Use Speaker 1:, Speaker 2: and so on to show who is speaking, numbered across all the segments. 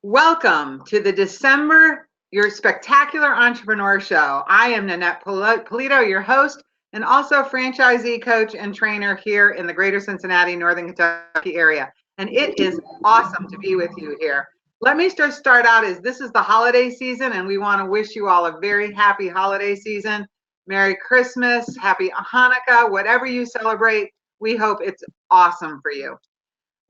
Speaker 1: Welcome to the December Your Spectacular Entrepreneur Show. I am Nanette Polito, your host, and also franchisee coach and trainer here in the greater Cincinnati, Northern Kentucky area. And it is awesome to be with you here. Let me just start out as this is the holiday season, and we want to wish you all a very happy holiday season. Merry Christmas, Happy Hanukkah, whatever you celebrate, we hope it's awesome for you.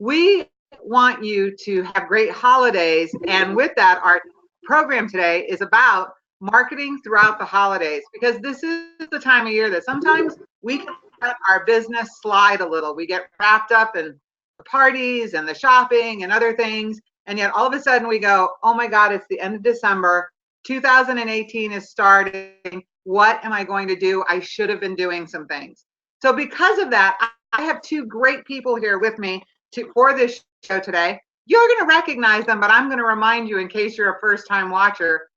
Speaker 1: We want you to have great holidays, and with that, our program today is about marketing throughout the holidays, because this is the time of year that sometimes we can let our business slide a little. We get wrapped up in the parties and the shopping and other things, and yet all of a sudden we go, oh my God, it's the end of December, 2018 is starting, what am I going to do? I should have been doing some things. So because of that, I have two great people here with me for this show today. You're going to recognize them, but I'm going to remind you, in case you're a first-time watcher,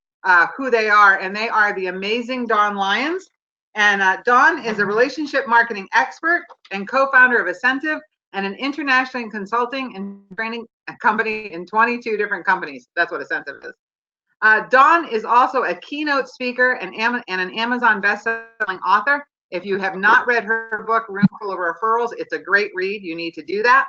Speaker 1: who they are. And they are the amazing Dawn Lyons. And Dawn is a relationship marketing expert and co-founder of Ascentive, and an international consulting and training company in 22 different companies. That's what Ascentive is. Dawn is also a keynote speaker and an Amazon best-selling author. If you have not read her book, Room Full of Referrals, it's a great read. You need to do that.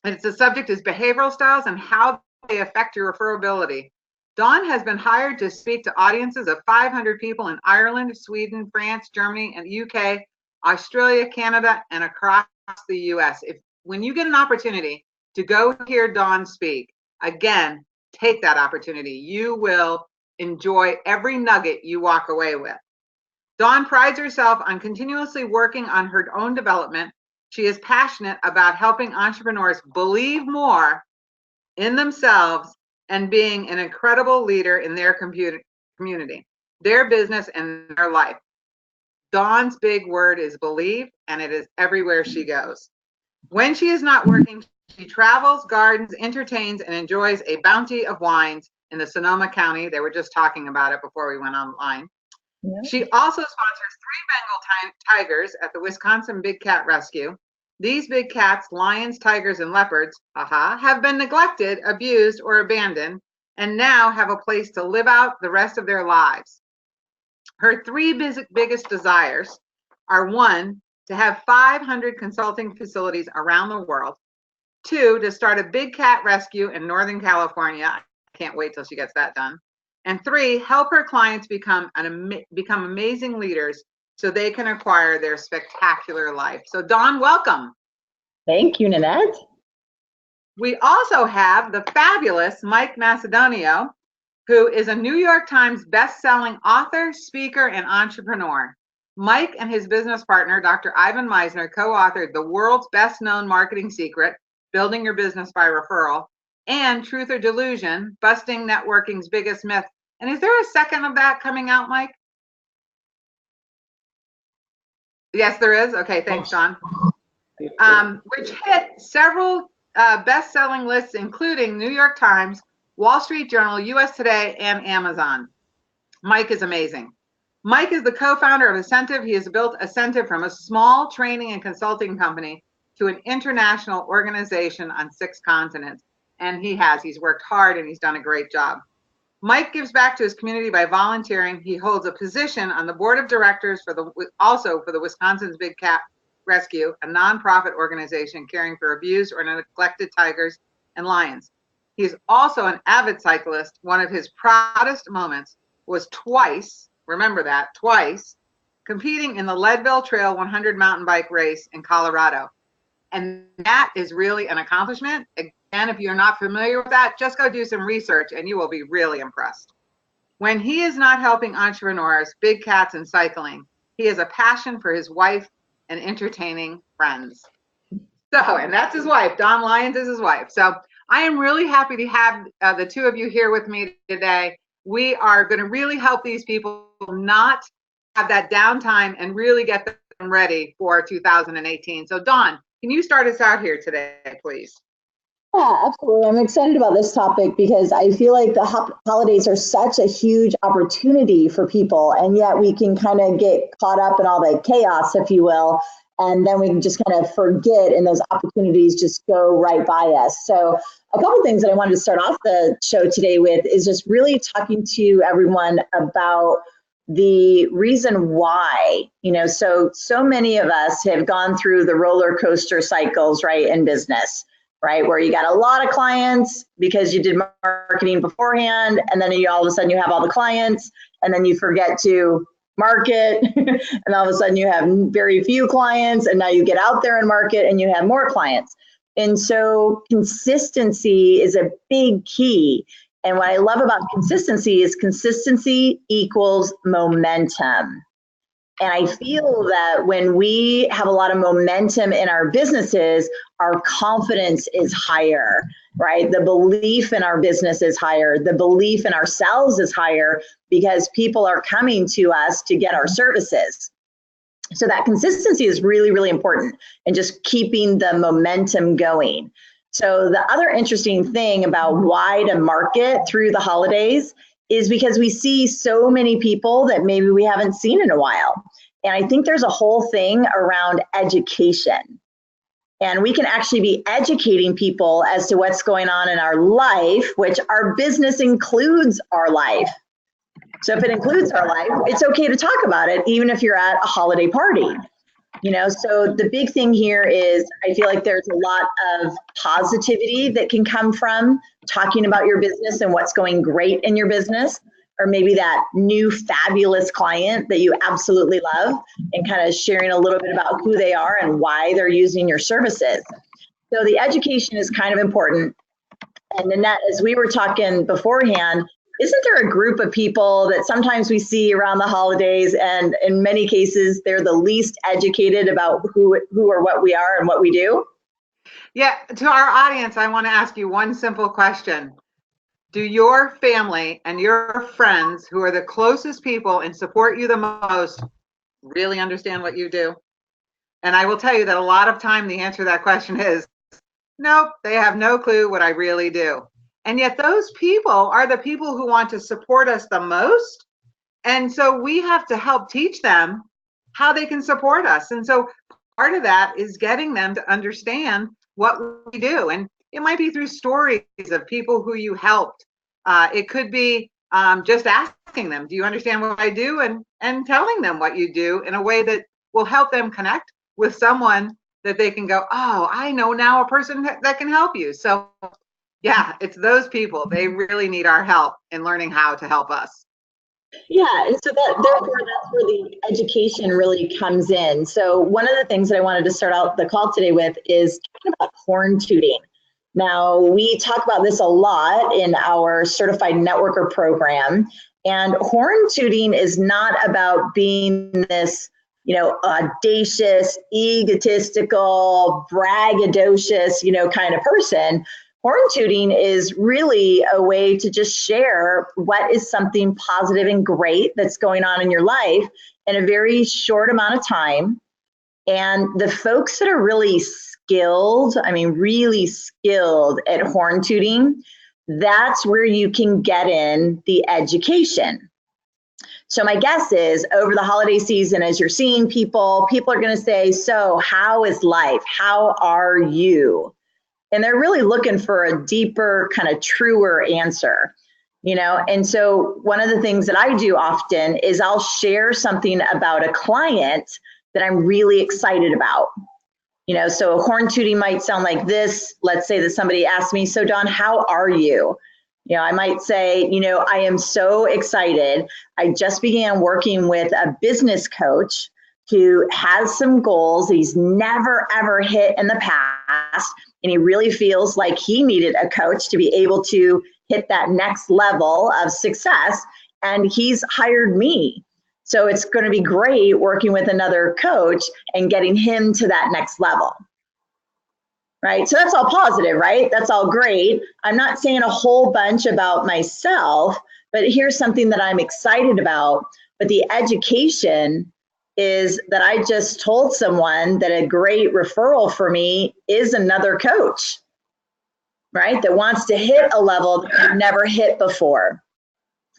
Speaker 1: The subject is behavioral styles and how they affect your referability. Dawn has been hired to speak to audiences of 500 people in Ireland, Sweden, France, Germany, and UK, Australia, Canada, and across the US. When you get an opportunity to go hear Dawn speak, again, take that opportunity. You will enjoy every nugget you walk away with. Dawn prides herself on continuously working on her own development. She is passionate about helping entrepreneurs believe more in themselves and being an incredible leader in their community, their business, and their life. Dawn's big word is believe, and it is everywhere she goes. When she is not working, she travels, gardens, entertains, and enjoys a bounty of wines in the Sonoma County. They were just talking about it before we went online. Yeah. She also sponsors 3 Bengal tigers at the Wisconsin Big Cat Rescue. These big cats, lions, tigers, and leopards, have been neglected, abused, or abandoned, and now have a place to live out the rest of their lives. Her 3 biggest desires are: 1, to have 500 consulting facilities around the world; 2, to start a big cat rescue in Northern California. I can't wait till she gets that done. And 3, help her clients become amazing leaders so they can acquire their spectacular life. So Dawn, welcome.
Speaker 2: Thank you, Nanette.
Speaker 1: We also have the fabulous Mike Macedonio, who is a New York Times best-selling author, speaker, and entrepreneur. Mike and his business partner, Dr. Ivan Misner, co-authored the world's best-known marketing secret, Building Your Business by Referral, and Truth or Delusion, Busting Networking's Biggest Myth. And is there a second of that coming out, Mike? Yes, there is. Okay, thanks, John. Which hit several best-selling lists, including New York Times, Wall Street Journal, US Today, and Amazon. Mike is amazing. Mike is the co-founder of Ascentive. He has built Ascentive from a small training and consulting company to an international organization on 6 continents. And he's worked hard and he's done a great job. Mike gives back to his community by volunteering. He holds a position on the board of directors for the Wisconsin's Big Cat Rescue, a nonprofit organization caring for abused or neglected tigers and lions. He is also an avid cyclist. One of his proudest moments was twice competing in the Leadville Trail 100 mountain bike race in Colorado. And that is really an accomplishment. Again, if you're not familiar with that, just go do some research and you will be really impressed. When he is not helping entrepreneurs, big cats, and cycling, he has a passion for his wife and entertaining friends. And that's his wife. Dawn Lyons is his wife. So I am really happy to have the 2 of you here with me today. We are going to really help these people not have that downtime and really get them ready for 2018. So Dawn, can you start us out here today, please?
Speaker 2: Yeah, absolutely. I'm excited about this topic because I feel like the holidays are such a huge opportunity for people, and yet we can kind of get caught up in all the chaos, if you will, and then we can just kind of forget, and those opportunities just go right by us. So a couple things that I wanted to start off the show today with is just really talking to everyone about the reason why, so many of us have gone through the roller coaster cycles, right, in business, right, where you got a lot of clients because you did marketing beforehand, and then all of a sudden you have all the clients, and then you forget to market, and all of a sudden you have very few clients, and now you get out there and market and you have more clients. And so consistency is a big key. And what I love about consistency is consistency equals momentum. And I feel that when we have a lot of momentum in our businesses, our confidence is higher, right? The belief in our business is higher. The belief in ourselves is higher because people are coming to us to get our services. So that consistency is really, really important, and just keeping the momentum going. So the other interesting thing about why to market through the holidays is because we see so many people that maybe we haven't seen in a while. And I think there's a whole thing around education. And we can actually be educating people as to what's going on in our life, which our business includes our life. So if it includes our life, it's okay to talk about it, even if you're at a holiday party. So the big thing here is I feel like there's a lot of positivity that can come from talking about your business and what's going great in your business, or maybe that new fabulous client that you absolutely love, and kind of sharing a little bit about who they are and why they're using your services. So the education is kind of important. And Nanette, as we were talking beforehand, isn't there a group of people that sometimes we see around the holidays, and in many cases, they're the least educated about who or what we are and what we do?
Speaker 1: Yeah, to our audience, I want to ask you one simple question. Do your family and your friends, who are the closest people and support you the most, really understand what you do? And I will tell you that a lot of time the answer to that question is, nope, they have no clue what I really do. And yet those people are the people who want to support us the most. And so we have to help teach them how they can support us. And so part of that is getting them to understand what we do. And it might be through stories of people who you helped. It could be just asking them, do you understand what I do? And telling them what you do in a way that will help them connect with someone that they can go, oh, I know now a person that can help you. So yeah, it's those people. They really need our help in learning how to help us.
Speaker 2: Yeah, and so therefore that's where the education really comes in. So one of the things that I wanted to start out the call today with is talking about horn tooting. Now, we talk about this a lot in our Certified Networker program, and horn tooting is not about being this, audacious, egotistical, braggadocious, kind of person. Horn tooting is really a way to just share what is something positive and great that's going on in your life in a very short amount of time. And the folks that are really skilled, really skilled at horn tooting, that's where you can get in the education. So my guess is over the holiday season, as you're seeing people are going to say, so how is life? How are you? And they're really looking for a deeper, kind of truer answer, And so one of the things that I do often is I'll share something about a client that I'm really excited about. So horn tooting might sound like this. Let's say that somebody asks me, so Dawn, how are you? I might say, I am so excited. I just began working with a business coach who has some goals he's never, ever hit in the past. And he really feels like he needed a coach to be able to hit that next level of success. And he's hired me. So it's going to be great working with another coach and getting him to that next level. Right? So that's all positive, right? That's all great. I'm not saying a whole bunch about myself, but here's something that I'm excited about. But the education is that I just told someone that a great referral for me is another coach, right? That wants to hit a level that I've never hit before.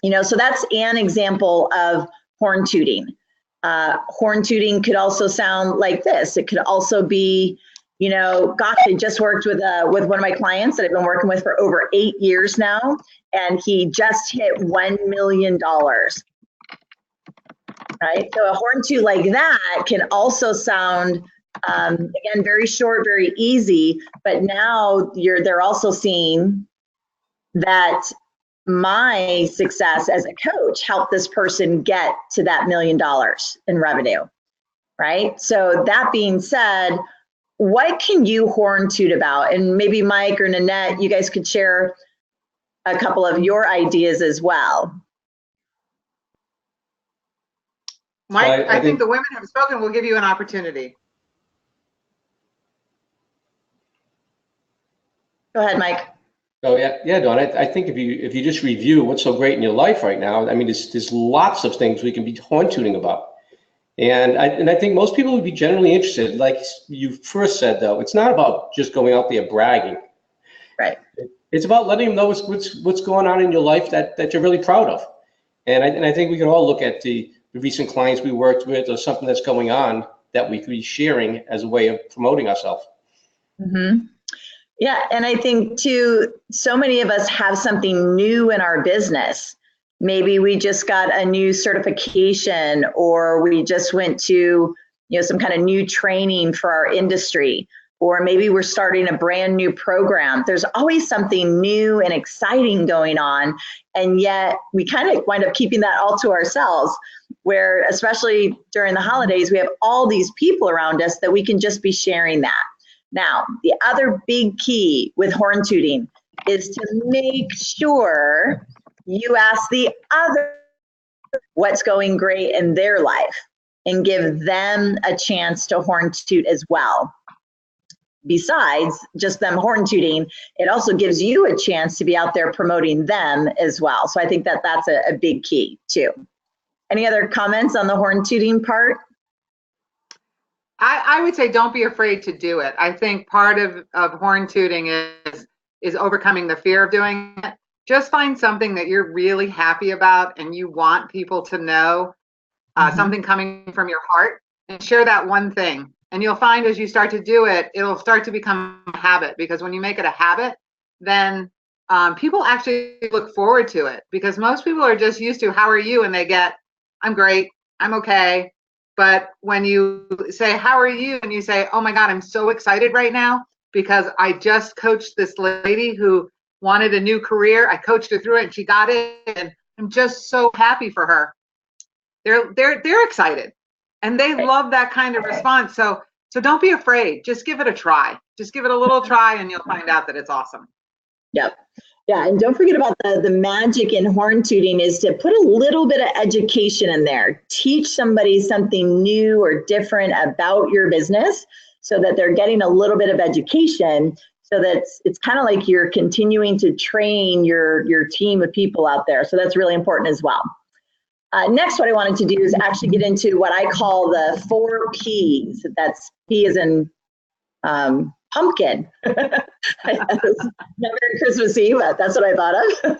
Speaker 2: So that's an example of horn tooting. Horn tooting could also sound like this. It could also be, gosh, I just worked with one of my clients that I've been working with for over 8 years now, and he just hit $1 million. Right? So a horn toot like that can also sound, again, very short, very easy, but now they're also seeing that my success as a coach helped this person get to that $1 million in revenue, right? So that being said, what can you horn toot about? And maybe Mike or Nanette, you guys could share a couple of your ideas as well.
Speaker 1: Mike, I think the women have spoken. We'll give you an opportunity.
Speaker 2: Go ahead, Mike.
Speaker 3: Oh yeah, Dawn. I think if you just review what's so great in your life right now, I mean, there's lots of things we can be horn tooting about, and I think most people would be generally interested. Like you first said, though, it's not about just going out there bragging.
Speaker 2: Right.
Speaker 3: It's about letting them know what's going on in your life that you're really proud of, and I think we can all look at the recent clients we worked with or something that's going on that we could be sharing as a way of promoting ourselves.
Speaker 2: Mm-hmm. Yeah, and I think too, so many of us have something new in our business. Maybe we just got a new certification, or we just went to, some kind of new training for our industry, or maybe we're starting a brand new program. There's always something new and exciting going on, and yet we kind of wind up keeping that all to ourselves, where especially during the holidays, we have all these people around us that we can just be sharing that. Now, the other big key with horn tooting is to make sure you ask the other what's going great in their life and give them a chance to horn toot as well. Besides just them horn tooting, it also gives you a chance to be out there promoting them as well. So I think that that's a big key too. Any other comments on the horn tooting part?
Speaker 1: I would say don't be afraid to do it. I think part of horn tooting is overcoming the fear of doing it. Just find something that you're really happy about and you want people to know, something coming from your heart, and share that one thing. And you'll find as you start to do it, it'll start to become a habit, because when you make it a habit, then people actually look forward to it, because most people are just used to, how are you? And they get, I'm great, I'm okay. But when you say, how are you? And you say, oh my God, I'm so excited right now because I just coached this lady who wanted a new career. I coached her through it and she got it. And I'm just so happy for her. They're excited and they love that kind of response. So don't be afraid. Just give it a try. Just give it a little try and you'll find out that it's awesome.
Speaker 2: Yep. Yeah, and don't forget about the magic in horn tooting is to put a little bit of education in there. Teach somebody something new or different about your business so that they're getting a little bit of education, so that it's kind of like you're continuing to train your team of people out there. So that's really important as well. Next, what I wanted to do is actually get into what I call the 4 Ps. That's P as in pumpkin. Not very Christmassy, but that's what I thought of. So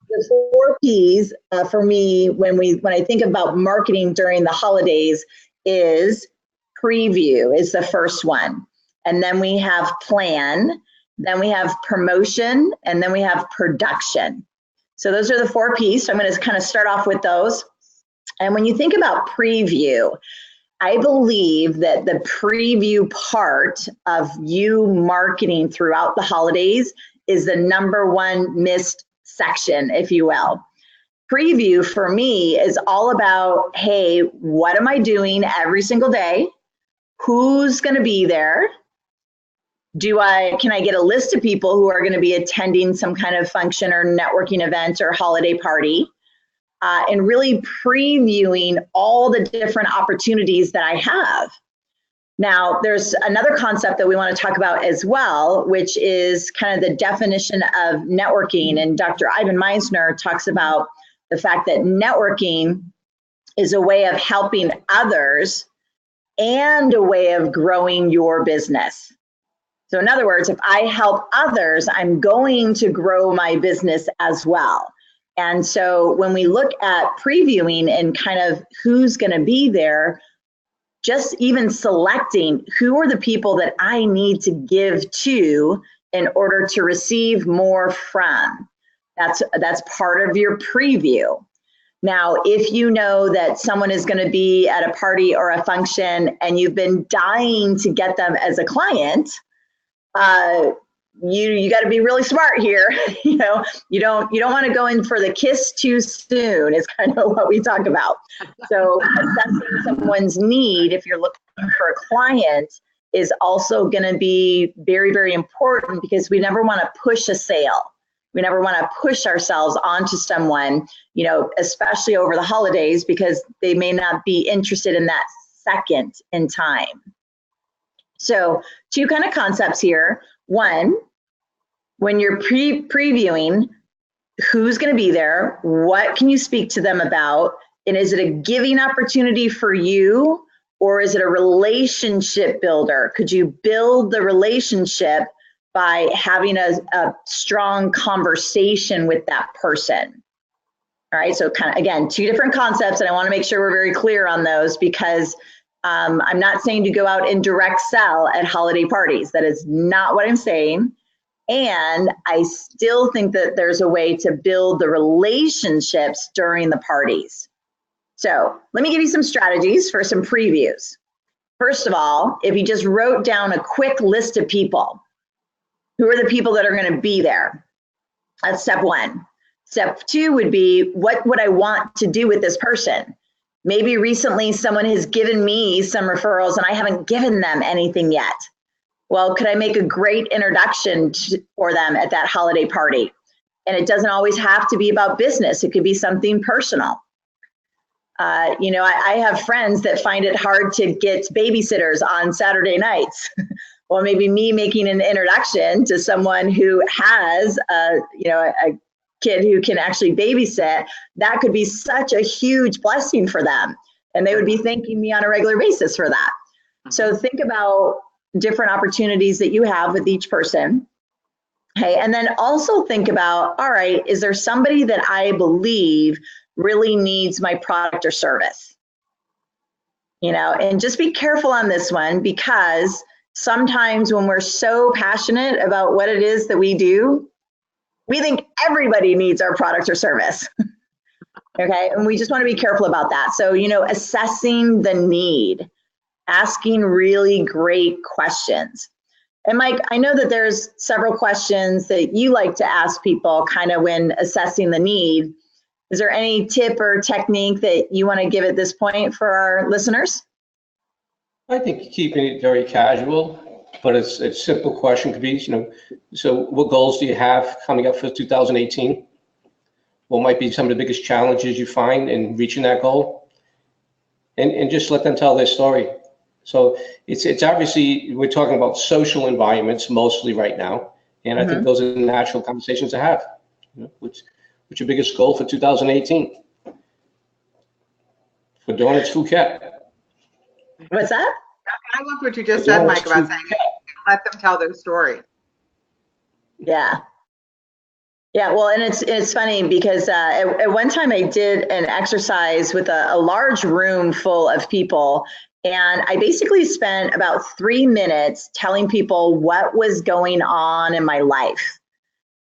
Speaker 2: the 4 Ps for me, when I think about marketing during the holidays, is preview is the first one. And then we have plan, then we have promotion, and then we have production. So those are the 4 Ps. So I'm going to kind of start off with those. And when you think about preview, I believe that the preview part of you marketing throughout the holidays is the #1 missed section, if you will. Preview for me is all about, hey, what am I doing every single day? Who's going to be there? Can I get a list of people who are going to be attending some kind of function or networking event or holiday party? And really previewing all the different opportunities that I have. Now, there's another concept that we want to talk about as well, which is kind of the definition of networking. And Dr. Ivan Misner talks about the fact that networking is a way of helping others and a way of growing your business. So in other words, if I help others, I'm going to grow my business as well. And so when we look at previewing and kind of who's going to be there, just even selecting who are the people that I need to give to in order to receive more from. That's part of your preview. Now, if you know that someone is going to be at a party or a function and you've been dying to get them as a client, you got to be really smart here. You don't want to go in for the kiss too soon is kind of what we talk about. So assessing someone's need, if you're looking for a client, is also going to be very, very important, because we never want to push a sale. We never want to push ourselves onto someone, especially over the holidays, because they may not be interested in that second in time. So 2 kind of concepts here. One, when you're previewing, who's going to be there? What can you speak to them about? And is it a giving opportunity for you, or is it a relationship builder? Could you build the relationship by having a strong conversation with that person? All right, so kind of, again, 2 different concepts, and I want to make sure we're very clear on those, because I'm not saying to go out and direct sell at holiday parties. That is not what I'm saying. And I still think that there's a way to build the relationships during the parties. So let me give you some strategies for some previews. First of all, if you just wrote down a quick list of people, who are the people that are going to be there? That's step 1. Step 2 would be, what would I want to do with this person? Maybe recently someone has given me some referrals and I haven't given them anything yet. Well, could I make a great introduction for them at that holiday party? And it doesn't always have to be about business. It could be something personal. I have friends that find it hard to get babysitters on Saturday nights. Well, maybe me making an introduction to someone who has a kid who can actually babysit, that could be such a huge blessing for them. And they would be thanking me on a regular basis for that. So think about different opportunities that you have with each person. Okay, and then also think about, all right, is there somebody that I believe really needs my product or service? And just be careful on this one, because sometimes when we're so passionate about what it is that we do, we think everybody needs our product or service. Okay, and we just want to be careful about that. So, assessing the need, asking really great questions. And Mike, I know that there's several questions that you like to ask people kind of when assessing the need. Is there any tip or technique that you want to give at this point for our listeners?
Speaker 3: I think keeping it very casual, but it's a simple question could be, so what goals do you have coming up for 2018? What might be some of the biggest challenges you find in reaching that goal? And just let them tell their story. So it's obviously, we're talking about social environments mostly right now. And I think those are natural conversations to have. What's your biggest goal for 2018? For Donuts Phuket.
Speaker 2: What's that?
Speaker 1: I love what you just said, Mike, about saying let them tell their story.
Speaker 2: Yeah. Well, and it's funny because at one time I did an exercise with a large room full of people, and I basically spent about 3 minutes telling people what was going on in my life.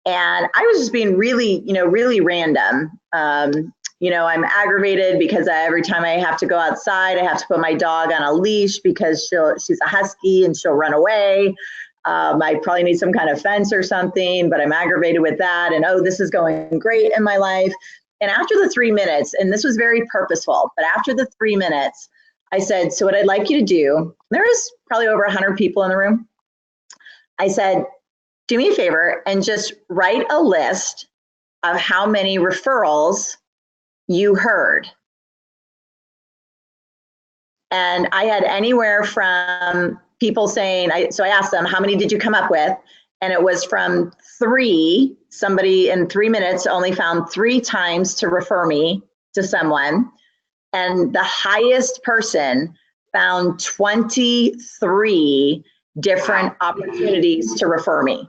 Speaker 2: And I was just being really, really random. I'm aggravated because every time I have to go outside, I have to put my dog on a leash because she's a husky and she'll run away. I probably need some kind of fence or something, but I'm aggravated with that. And, this is going great in my life. And after the 3 minutes, and this was very purposeful, but after the 3 minutes, I said, so what I'd like you to do, there was probably over 100 people in the room. I said, do me a favor and just write a list of how many referrals you heard. And I had anywhere from people saying, so I asked them, how many did you come up with? And it was from 3, somebody in 3 minutes only found 3 times to refer me to someone. And the highest person found 23 different opportunities to refer me.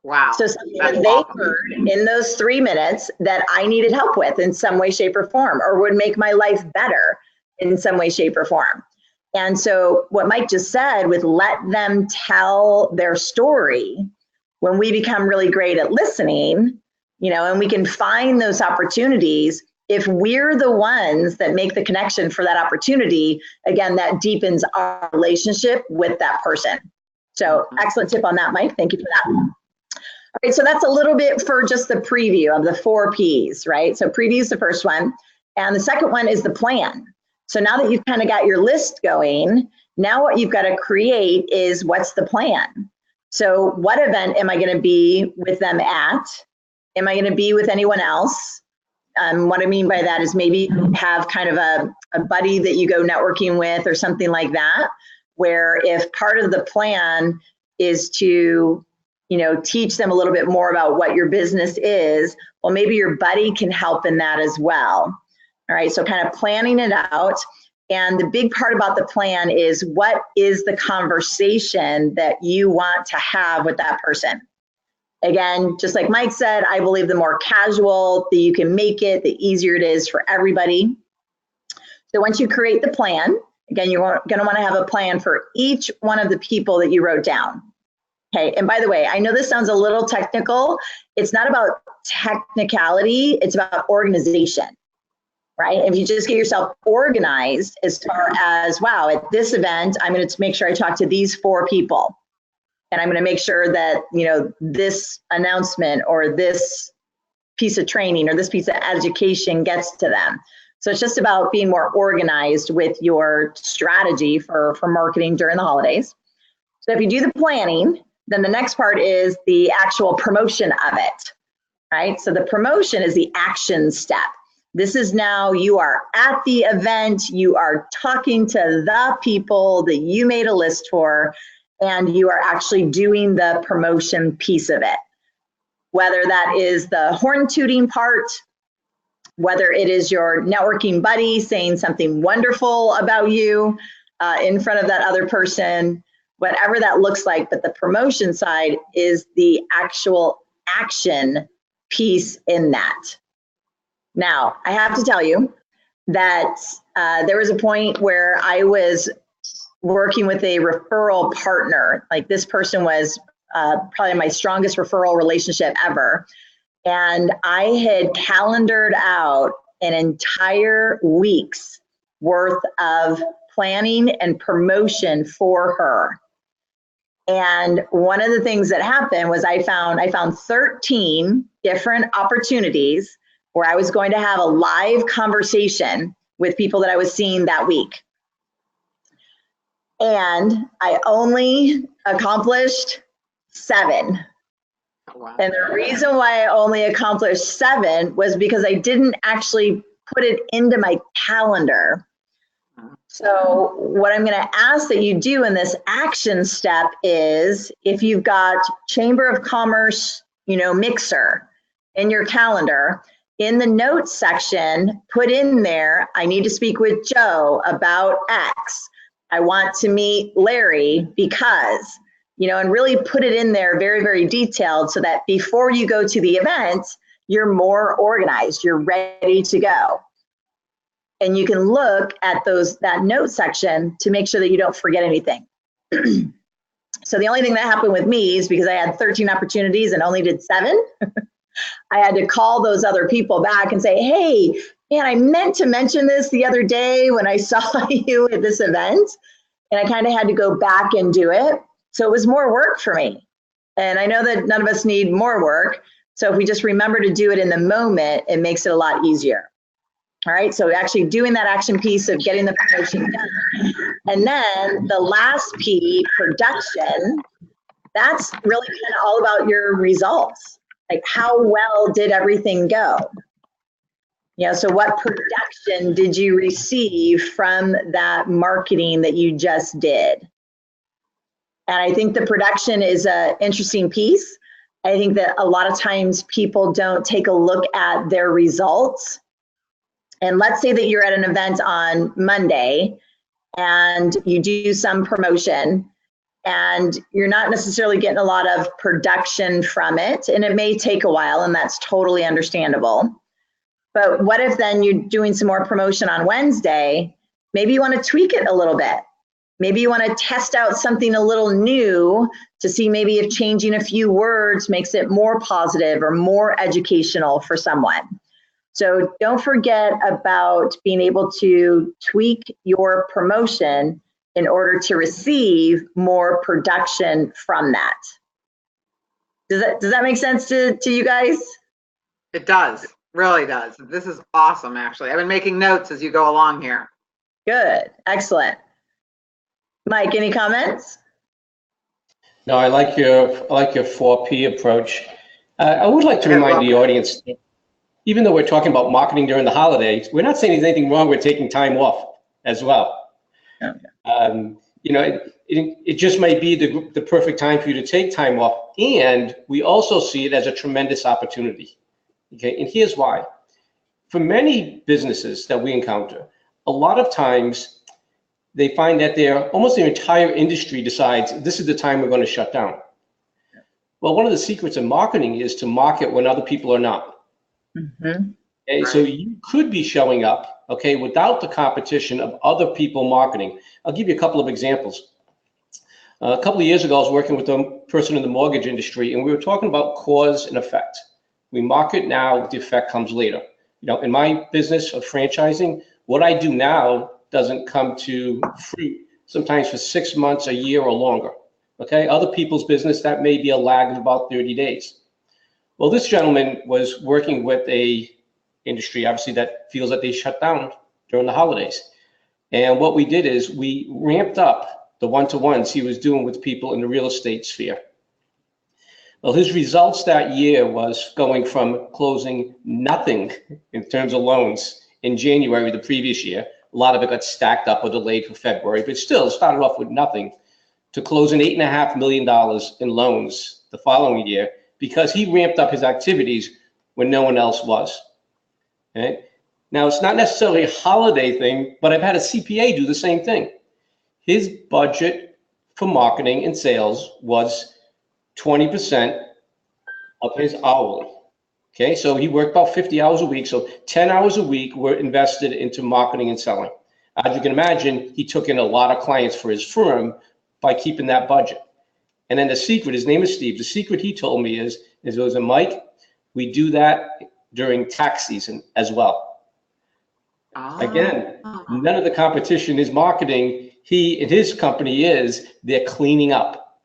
Speaker 1: Wow.
Speaker 2: So something
Speaker 1: That's
Speaker 2: that they
Speaker 1: awesome.
Speaker 2: heard in those 3 minutes that I needed help with in some way, shape, or form, or would make my life better in some way, shape, or form. And so what Mike just said with let them tell their story, when we become really great at listening, and we can find those opportunities, if we're the ones that make the connection for that opportunity, again, that deepens our relationship with that person. So excellent tip on that, Mike. Thank you for that. All right, so that's a little bit for just the preview of the 4 Ps, right? So preview is the first one. And the second one is the plan. So now that you've kind of got your list going, now what you've got to create is what's the plan? So what event am I going to be with them at? Am I going to be with anyone else? What I mean by that is maybe have kind of a buddy that you go networking with or something like that, where if part of the plan is to teach them a little bit more about what your business is, well, maybe your buddy can help in that as well. All right, so kind of planning it out. And the big part about the plan is what is the conversation that you want to have with that person? Again, just like Mike said, I believe the more casual that you can make it, the easier it is for everybody. So once you create the plan, again, you're going to want to have a plan for each one of the people that you wrote down. Okay, and by the way, I know this sounds a little technical. It's not about technicality, it's about organization, right? If you just get yourself organized as far as, wow, at this event, I'm going to make sure I talk to these 4 people. And I'm going to make sure that, this announcement or this piece of training or this piece of education gets to them. So it's just about being more organized with your strategy for marketing during the holidays. So if you do the planning, then the next part is the actual promotion of it, right? So the promotion is the action step. This is now you are at the event, you are talking to the people that you made a list for, and you are actually doing the promotion piece of it. Whether that is the horn tooting part, whether it is your networking buddy saying something wonderful about you in front of that other person, whatever that looks like, but the promotion side is the actual action piece in that. Now, I have to tell you that there was a point where I was working with a referral partner. Like this person was probably my strongest referral relationship ever. And I had calendared out an entire week's worth of planning and promotion for her. And one of the things that happened was I found 13 different opportunities where I was going to have a live conversation with people that I was seeing that week. And I only accomplished 7.
Speaker 1: Wow.
Speaker 2: And the reason why I only accomplished 7 was because I didn't actually put it into my calendar. So what I'm going to ask that you do in this action step is if you've got Chamber of Commerce, mixer in your calendar, in the notes section, put in there, I need to speak with Joe about X. I want to meet Larry because, and really put it in there very, very detailed so that before you go to the event, you're more organized, you're ready to go. And you can look at that note section to make sure that you don't forget anything. So the only thing that happened with me is because I had 13 opportunities and only did 7, I had to call those other people back and say, hey, man, I meant to mention this the other day when I saw you at this event. And I kind of had to go back and do it. So it was more work for me. And I know that none of us need more work. So if we just remember to do it in the moment, it makes it a lot easier. All right, so actually doing that action piece of getting the promotion done. And then the last P, production, that's really kind of all about your results. Like how well did everything go? So what production did you receive from that marketing that you just did? And I think the production is an interesting piece. I think that a lot of times people don't take a look at their results. And let's say that you're at an event on Monday and you do some promotion and you're not necessarily getting a lot of production from it, and it may take a while, and that's totally understandable. But what if then you're doing some more promotion on Wednesday? Maybe you want to tweak it a little bit. Maybe you want to test out something a little new to see maybe if changing a few words makes it more positive or more educational for someone. So don't forget about being able to tweak your promotion in order to receive more production from that. Does that make sense to you guys?
Speaker 1: It does, really does. This is awesome, actually. I've been making notes as you go along here.
Speaker 2: Good, excellent. Mike, any comments?
Speaker 3: No, I like your 4P approach. I would like to remind the audience, even though we're talking about marketing during the holidays, we're not saying there's anything wrong with taking time off as well. Okay. You know, it just might be the perfect time for you to take time off, and we also see it as a tremendous opportunity. Okay, and here's why. For many businesses that we encounter, a lot of times they find that almost their entire industry decides this is the time we're going to shut down. Well, one of the secrets of marketing is to market when other people are not. Mm-hmm. Okay, so you could be showing up, okay, without the competition of other people marketing. I'll give you a couple of examples. A couple of years ago, I was working with a person in the mortgage industry, and we were talking about cause and effect. We market now, the effect comes later. You know, in my business of franchising, what I do now doesn't come to fruit sometimes for 6 months, a year, or longer. Okay, other people's business, that may be a lag of about 30 days. Well, this gentleman was working with a industry, obviously, that feels that they shut down during the holidays. And what we did is we ramped up the one-to-ones he was doing with people in the real estate sphere. Well, his results that year was going from closing nothing in terms of loans in January the previous year. A lot of it got stacked up or delayed for February, but still started off with nothing, to closing $8.5 million in loans the following year because he ramped up his activities when no one else was. Okay? Now, it's not necessarily a holiday thing, but I've had a CPA do the same thing. His budget for marketing and sales was 20% of his hourly. Okay, so he worked about 50 hours a week. So 10 hours a week were invested into marketing and selling. As you can imagine, he took in a lot of clients for his firm by keeping that budget. And then the secret, his name is Steve, the secret he told me is it was, Mike, we do that during tax season as well. Again, none of the competition is marketing. He and his company they're cleaning up.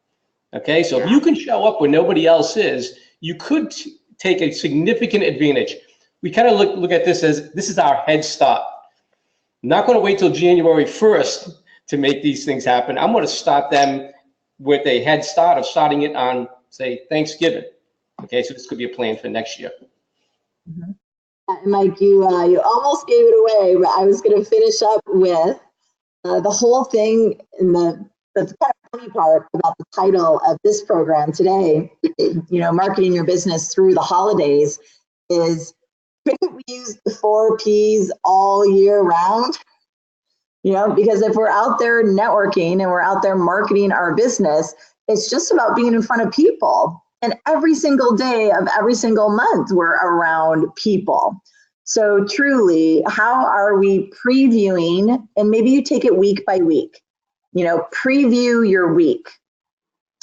Speaker 3: Okay, so if you can show up when nobody else is, you could take a significant advantage. We kind of look at this as this is our head start. I'm not going to wait till January 1st to make these things happen. I'm going to start them with a head start of starting it on, say, Thanksgiving. Okay, so this could be a plan for next year.
Speaker 2: Mm-hmm. Mike, you almost gave it away, but I was going to finish up with the whole thing, and the kind of funny part about the title of this program today, you know, marketing your business through the holidays, is couldn't we use the 4 Ps all year round? You know, because if we're out there networking and we're out there marketing our business, it's just about being in front of people. And every single day of every single month, we're around people. So truly, how are we previewing? And maybe you take it week by week. You know, preview your week.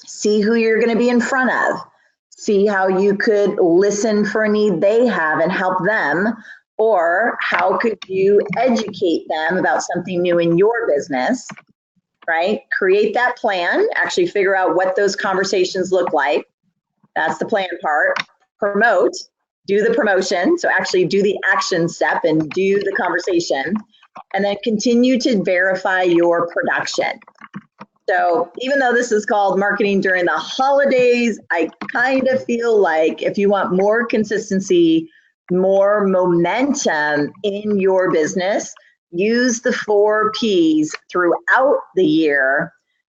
Speaker 2: See who you're going to be in front of. See how you could listen for a need they have and help them. Or how could you educate them about something new in your business, right? Create that plan, actually figure out what those conversations look like. That's the plan part. Promote, do the promotion. So actually do the action step and do the conversation. And then continue to verify your production. So even though this is called marketing during the holidays, I kind of feel like if you want more consistency, more momentum in your business, use the 4 Ps throughout the year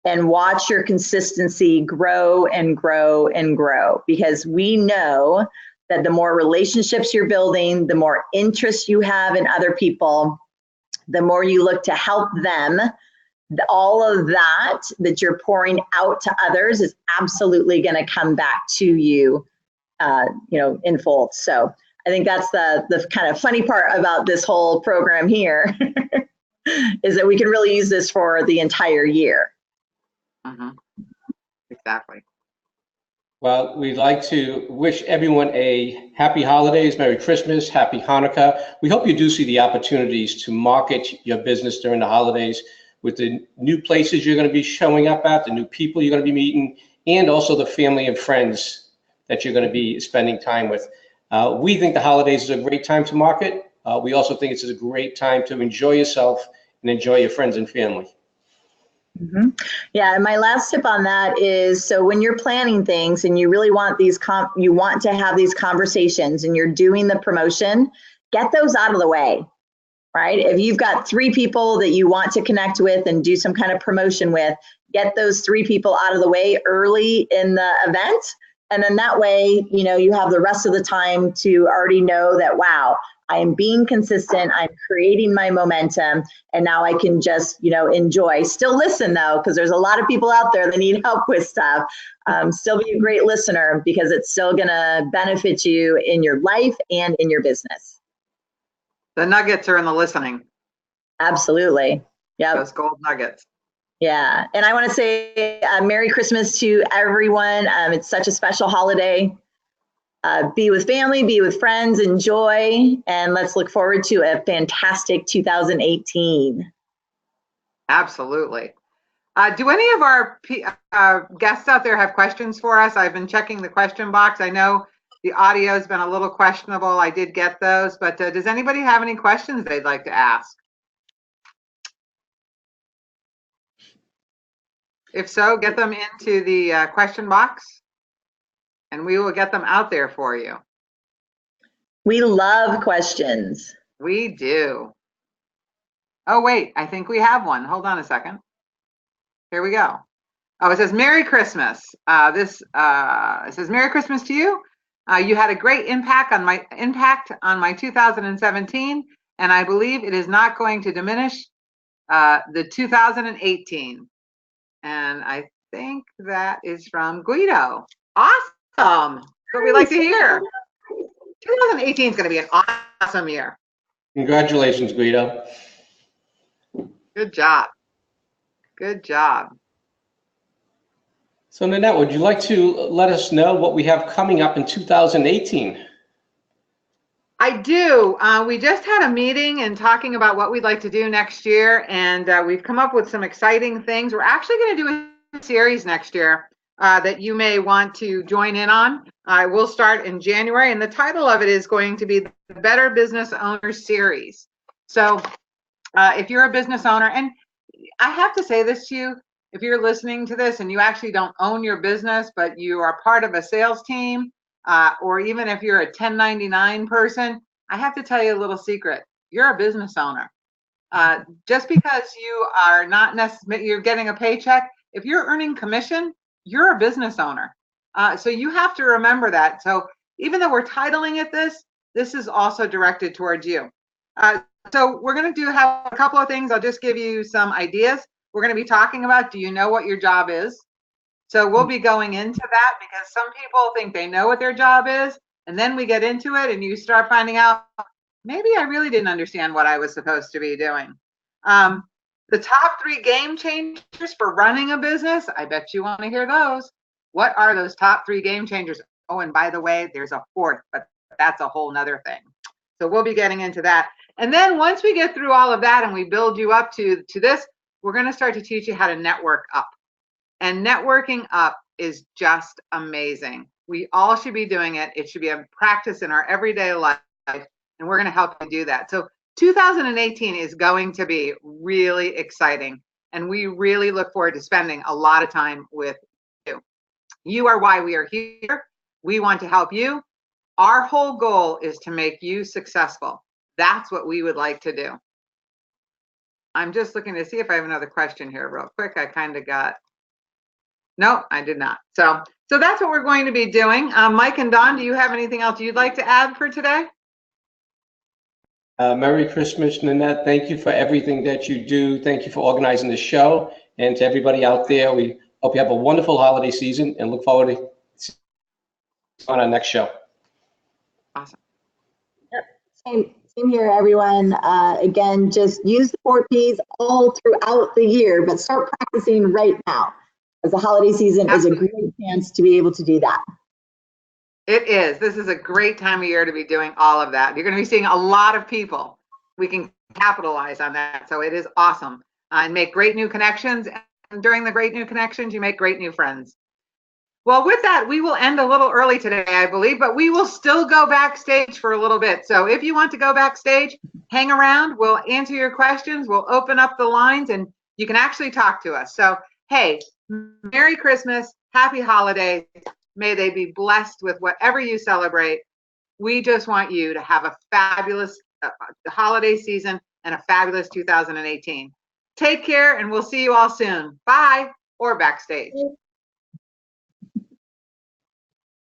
Speaker 2: and watch your consistency grow and grow and grow, because we know that the more relationships you're building, the more interest you have in other people, the more you look to help them all of that you're pouring out to others is absolutely going to come back to you, in full. So I think that's the kind of funny part about this whole program here is that we can really use this for the entire year.
Speaker 1: Mm-hmm. Exactly.
Speaker 3: Well, we'd like to wish everyone a happy holidays, Merry Christmas, Happy Hanukkah. We hope you do see the opportunities to market your business during the holidays with the new places you're going to be showing up at, the new people you're going to be meeting, and also the family and friends that you're going to be spending time with. We think the holidays is a great time to market. We also think it's a great time to enjoy yourself and enjoy your friends and family.
Speaker 2: Mm-hmm. Yeah, and my last tip on that is, so when you're planning things and you really want you want to have these conversations and you're doing the promotion, get those out of the way, right? If you've got 3 people that you want to connect with and do some kind of promotion with, get those 3 people out of the way early in the event. And then that way, you have the rest of the time to already know that, wow, I am being consistent, I'm creating my momentum, and now I can just, enjoy. Still listen though, because there's a lot of people out there that need help with stuff. Still be a great listener because it's still gonna benefit you in your life and in your business.
Speaker 1: The nuggets are in the listening.
Speaker 2: Absolutely. Yeah.
Speaker 1: Those gold nuggets.
Speaker 2: Yeah. And I want to say Merry Christmas to everyone. It's such a special holiday. Be with family, be with friends, enjoy, and let's look forward to a fantastic 2018.
Speaker 1: Absolutely. Do any of our guests out there have questions for us? I've been checking the question box. I know the audio has been a little questionable. I did get those, but does anybody have any questions they'd like to ask? If so, get them into the question box and we will get them out there for you.
Speaker 2: We love questions.
Speaker 1: We do. Oh, wait, I think we have one. Hold on a second. Here we go. Oh, it says, Merry Christmas. It says, Merry Christmas to you. You had a great impact on my 2017, and I believe it is not going to diminish the 2018. And I think that is from Guido. Awesome. That's what we like to hear. 2018 is going to be an awesome year.
Speaker 3: Congratulations, Guido.
Speaker 1: Good job. Good job.
Speaker 3: So Nanette, would you like to let us know what we have coming up in 2018?
Speaker 1: I do. We just had a meeting and talking about what we'd like to do next year, and we've come up with some exciting things. We're actually going to do a series next year that you may want to join in on. We'll start in January, and the title of it is going to be the Better Business Owner Series. So if you're a business owner, and I have to say this to you, if you're listening to this and you actually don't own your business, but you are part of a sales team, or even if you're a 1099 person, I have to tell you a little secret. You're a business owner. Just because you are not necessarily, you're getting a paycheck, if you're earning commission, you're a business owner. So you have to remember that. So even though we're titling it this is also directed towards you. So we're going to have a couple of things. I'll just give you some ideas. We're going to be talking about, do you know what your job is? So we'll be going into that because some people think they know what their job is, and then we get into it and you start finding out, maybe I really didn't understand what I was supposed to be doing. The top 3 game changers for running a business, I bet you want to hear those. What are those top 3 game changers? Oh, and by the way, there's a 4th, but that's a whole nother thing. So we'll be getting into that. And then once we get through all of that and we build you up to this, we're going to start to teach you how to network up. And networking up is just amazing. We all should be doing it. It should be a practice in our everyday life, and we're going to help you do that. So 2018 is going to be really exciting, and we really look forward to spending a lot of time with you. You are why we are here. We want to help you. Our whole goal is to make you successful. That's what we would like to do. I'm just looking to see if I have another question here real quick. I kind of got, no, I did not. So that's what we're going to be doing. Mike and Don, do you have anything else you'd like to add for today?
Speaker 3: Merry Christmas, Nanette. Thank you for everything that you do. Thank you for organizing the show. And to everybody out there, we hope you have a wonderful holiday season and look forward to seeing you on our next show.
Speaker 1: Awesome.
Speaker 2: Same here, everyone. Again, just use the 4 Ps all throughout the year, but start practicing right now, as the holiday season is a great chance to be able to do that.
Speaker 1: It is. This is a great time of year to be doing all of that. You're going to be seeing a lot of people. We can capitalize on that. So it is awesome. And make great new connections. And during the great new connections, you make great new friends. Well, with that, we will end a little early today, I believe, but we will still go backstage for a little bit. So if you want to go backstage, hang around. We'll answer your questions. We'll open up the lines and you can actually talk to us. So, hey, Merry Christmas. Happy holidays. May they be blessed with whatever you celebrate. We just want you to have a fabulous holiday season and a fabulous 2018. Take care, and we'll see you all soon. Bye, or backstage.